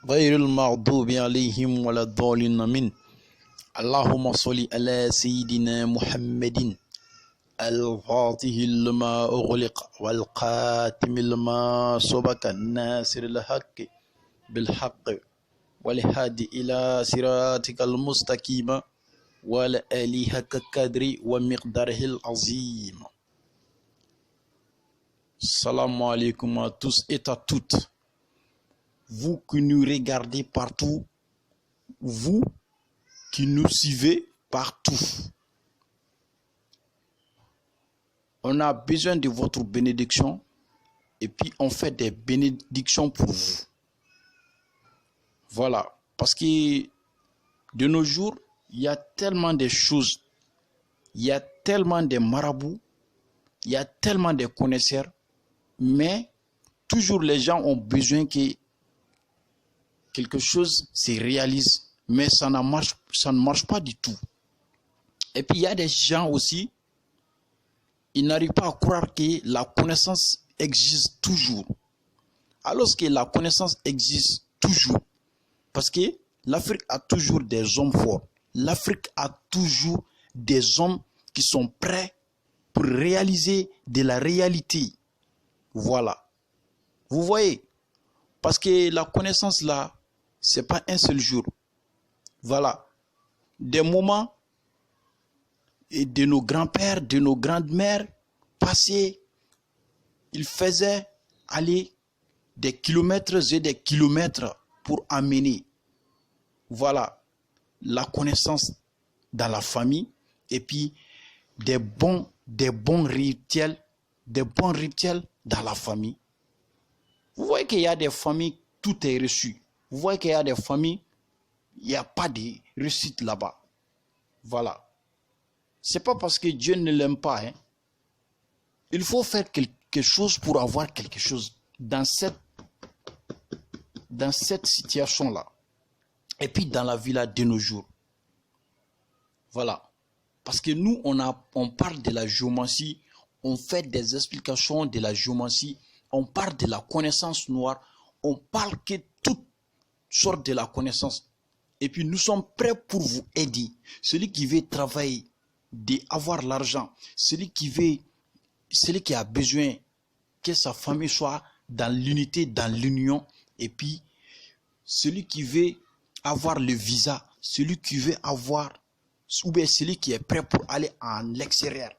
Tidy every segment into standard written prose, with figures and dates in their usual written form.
غير المغضوب عليهم ولا الضالين آمين. اللهم صل على سيدنا محمد الفاتح لما أغلق والقاتم لما سبق الناصر الحق بالحق والهادي إلى صراطك المستقيم وعلى آله حق قدره ومقداره العظيم. Salam alaikum à tous et à toutes. Vous qui nous regardez partout, vous qui nous suivez partout. On a besoin de votre bénédiction et puis on fait des bénédictions pour vous. Voilà, parce que de nos jours, il y a tellement de choses, il y a tellement de marabouts, il y a tellement de connaisseurs, mais toujours les gens ont besoin que quelque chose se réalise, mais ça ne marche pas du tout. Et puis il y a des gens aussi, ils n'arrivent pas à croire que la connaissance existe toujours. Alors que la connaissance existe toujours, parce que l'Afrique a toujours des hommes forts. L'Afrique a toujours des hommes qui sont prêts pour réaliser de la réalité. Voilà. Vous voyez, parce que la connaissance là, c'est pas un seul jour. Voilà. Des moments et de nos grands-pères, de nos grandes-mères passés, ils faisaient aller des kilomètres et des kilomètres pour amener, voilà, la connaissance dans la famille et puis des bons rituels dans la famille. Vous voyez qu'il y a des familles, tout est reçu. Vous voyez qu'il y a des familles, il n'y a pas de réussite là-bas. Voilà. C'est pas parce que Dieu ne l'aime pas. Hein. Il faut faire quelque chose pour avoir quelque chose dans cette situation-là. Et puis dans la vie là de nos jours. Voilà. Parce que nous, on parle de la géomancie, on fait des explications de la géomancie, on parle de la connaissance noire, on parle que toutes sortes de la connaissance. Et puis nous sommes prêts pour vous aider. Celui qui veut travailler, d'avoir l'argent, celui qui a besoin que sa famille soit dans l'unité, dans l'union, et puis celui qui veut avoir le visa, celui qui veut avoir, ou bien celui qui est prêt pour aller en l'extérieur.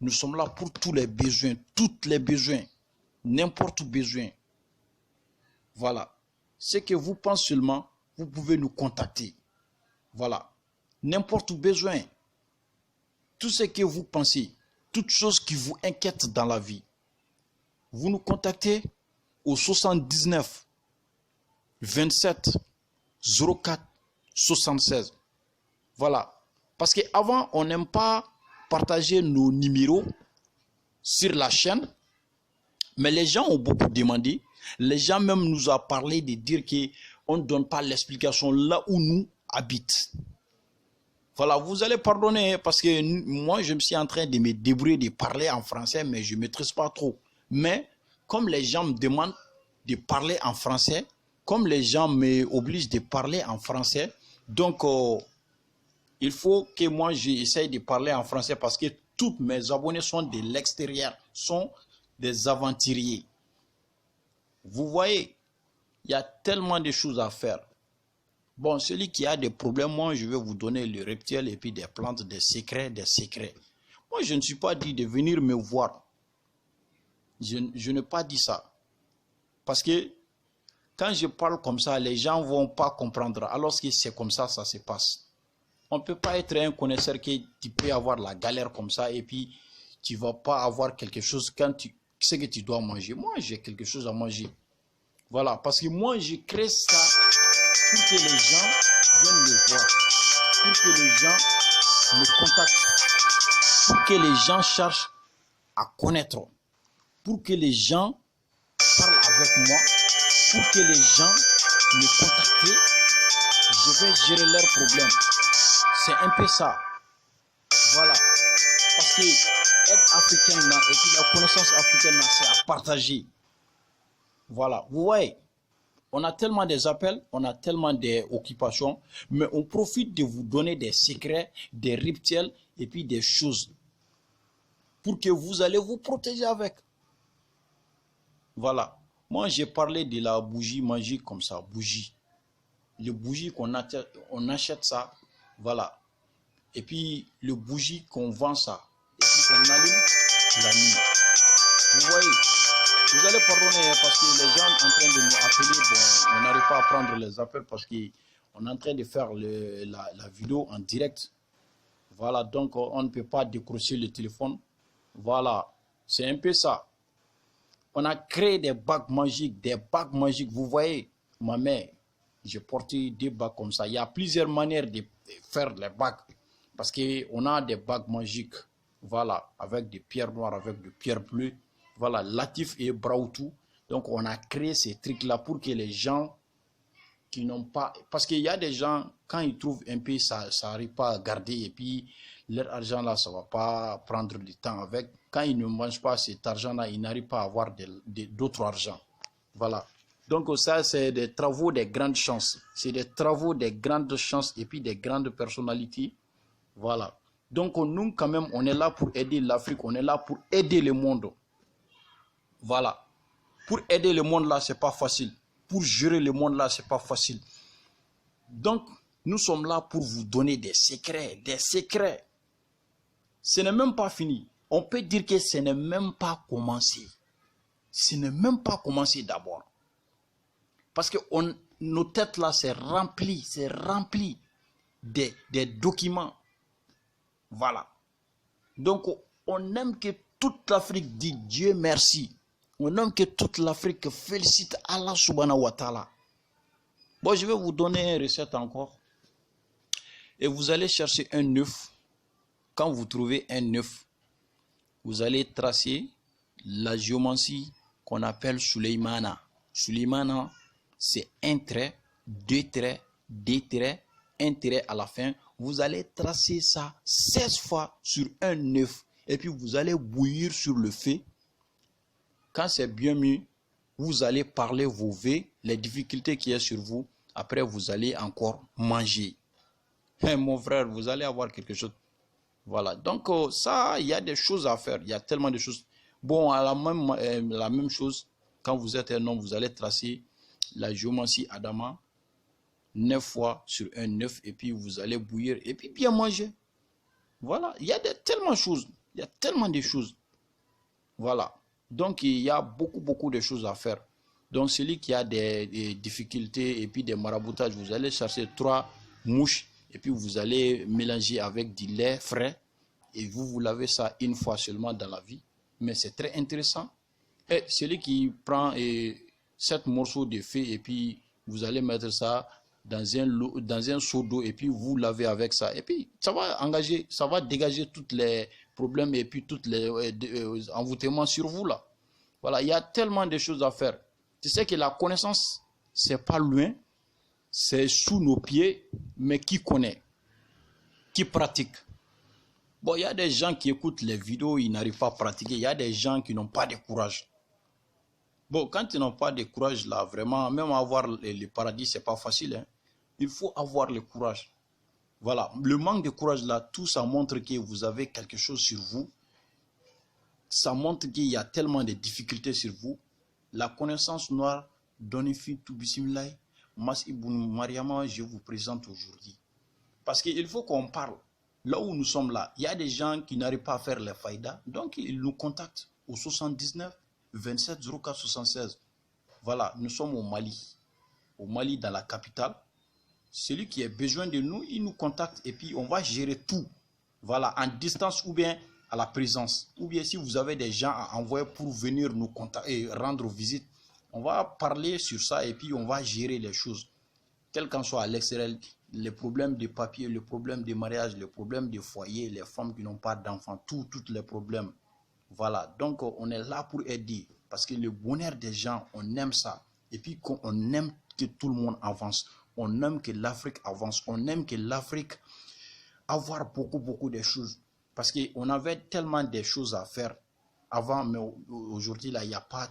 Nous sommes là pour tous les besoins, n'importe où besoin. Voilà. Ce que vous pensez seulement, vous pouvez nous contacter. Voilà. N'importe où besoin. Tout ce que vous pensez, toute chose qui vous inquiète dans la vie, vous nous contactez au 79 27 04 76. Voilà. Parce qu'avant, on n'aime pas partager nos numéros sur la chaîne, mais les gens ont beaucoup demandé. Les gens même nous ont parlé de dire qu'on ne donne pas l'explication là où nous habitons. Voilà, vous allez pardonner parce que moi, je me suis en train de me débrouiller de parler en français, mais je ne maîtrise pas trop. Mais comme les gens me demandent de parler en français, comme les gens m'obligent de parler en français, donc il faut que moi, j'essaye de parler en français parce que tous mes abonnés sont de l'extérieur, sont des aventuriers. Vous voyez, il y a tellement de choses à faire. Bon, celui qui a des problèmes, moi, je vais vous donner le reptile et puis des plantes, des secrets. Moi, je ne suis pas dit de venir me voir. Je n'ai pas dit ça. Parce que quand je parle comme ça, les gens ne vont pas comprendre. Alors que c'est comme ça, ça se passe. On ne peut pas être un connaisseur qui peut avoir la galère comme ça et puis tu ne vas pas avoir quelque chose quand tu sais que tu dois manger. Moi, j'ai quelque chose à manger. Voilà, parce que moi, je crée ça pour que les gens viennent me voir, pour que les gens me contactent, pour que les gens cherchent à connaître, pour que les gens parlent avec moi, pour que les gens me contactent, je vais gérer leurs problèmes. C'est un peu ça. Voilà. Parce que l'aide africaine là, et puis la connaissance africaine là, c'est à partager. Voilà. Vous voyez, On a tellement des appels, on a tellement d'occupations, mais on profite de vous donner des secrets, des rituels et puis des choses pour que vous allez vous protéger avec. Voilà. Moi, j'ai parlé de la bougie magique comme ça, bougie. Le bougie on achète ça, voilà. Et puis, le bougie qu'on vend ça, et puis qu'on allume la nuit. Vous voyez, vous allez pardonner parce que les gens sont en train de nous appeler. Bon, on n'arrive pas à prendre les appels parce qu'on est en train de faire la vidéo en direct. Voilà, donc on ne peut pas décrocher le téléphone. Voilà, c'est un peu ça. On a créé des bagues magiques, vous voyez, ma mère, j'ai porté des bagues comme ça. Il y a plusieurs manières de faire les bagues, parce qu'on a des bagues magiques, voilà, avec des pierres noires, avec des pierres bleues, voilà, Latif et Braoutou. Donc on a créé ces trucs-là pour que les gens qui n'ont pas... Parce qu'il y a des gens, quand ils trouvent un peu, ça n'arrive pas à garder, et puis leur argent là, ça ne va pas prendre du temps avec. Quand ils ne mangent pas cet argent-là, ils n'arrivent pas à avoir d'autres argent. Voilà. Donc ça, c'est des travaux des grandes chances. C'est des travaux des grandes chances et puis des grandes personnalités. Voilà. Donc nous, quand même, on est là pour aider l'Afrique, on est là pour aider le monde. Voilà. Pour aider le monde là, c'est pas facile. Pour gérer le monde là, c'est pas facile. Donc, nous sommes là pour vous donner des secrets, des secrets. Ce n'est même pas fini. On peut dire que ce n'est même pas commencé. Ce n'est même pas commencé d'abord. Parce que nos têtes là, c'est rempli des documents. Voilà. Donc, on aime que toute l'Afrique dise Dieu merci. On aime que toute l'Afrique félicite Allah subhanahu wa ta'ala. Bon, je vais vous donner une recette encore. Et vous allez chercher un œuf. Quand vous trouvez un œuf, vous allez tracer la géomancie qu'on appelle Suleymana. Suleymana, c'est un trait, deux traits, un trait à la fin. Vous allez tracer ça 16 fois sur un œuf. Et puis vous allez bouillir sur le feu. Quand c'est bien mis, vous allez parler vos vœux, les difficultés qu'il y a sur vous. Après, vous allez encore manger. Hey, mon frère, vous allez avoir quelque chose. Voilà. Donc, ça, il y a des choses à faire. Il y a tellement de choses. Bon, la même chose, quand vous êtes un homme, vous allez tracer la géomancie Adama 9 fois sur un œuf. Et puis, vous allez bouillir et puis bien manger. Voilà. Il y a tellement de choses. Il y a tellement de choses. Voilà. Donc, il y a beaucoup de choses à faire. Donc, celui qui a des difficultés et puis des maraboutages, vous allez chercher 3 mouches et puis vous allez mélanger avec du lait frais et vous lavez ça une fois seulement dans la vie. Mais c'est très intéressant. Et celui qui prend 7 morceaux de feu et puis vous allez mettre ça dans un seau d'eau et puis vous lavez avec ça. Et puis, ça va dégager tous les problèmes et puis tous les envoûtements sur vous là. Voilà, il y a tellement de choses à faire. Tu sais que la connaissance, c'est pas loin, c'est sous nos pieds, mais qui connaît, qui pratique. Bon, il y a des gens qui écoutent les vidéos, ils n'arrivent pas à pratiquer. Il y a des gens qui n'ont pas de courage. Bon, quand ils n'ont pas de courage là, vraiment, même avoir le paradis, c'est pas facile. Hein. Il faut avoir le courage. Voilà, le manque de courage là, tout ça montre que vous avez quelque chose sur vous. Ça montre qu'il y a tellement de difficultés sur vous. La connaissance noire, Donifi Toubissimilay, Mas Ibn Mariama, je vous présente aujourd'hui. Parce qu'il faut qu'on parle. Là où nous sommes là, il y a des gens qui n'arrivent pas à faire les faïdas, donc ils nous contactent au 79 27 04 76. Voilà, nous sommes au Mali dans la capitale. Celui qui a besoin de nous, il nous contacte et puis on va gérer tout. Voilà, en distance ou bien à la présence. Ou bien si vous avez des gens à envoyer pour venir nous contacter et rendre visite, on va parler sur ça et puis on va gérer les choses. Quel qu'en soit à l'extérieur, les problèmes de papier, les problèmes de mariage, les problèmes de foyer, les femmes qui n'ont pas d'enfants, tous les problèmes. Voilà, donc on est là pour aider. Parce que le bonheur des gens, on aime ça. Et puis on aime que tout le monde avance. On aime que l'Afrique avance. On aime que l'Afrique avoir beaucoup de choses. Parce qu'on avait tellement de choses à faire avant, mais aujourd'hui, là, il n'y a pas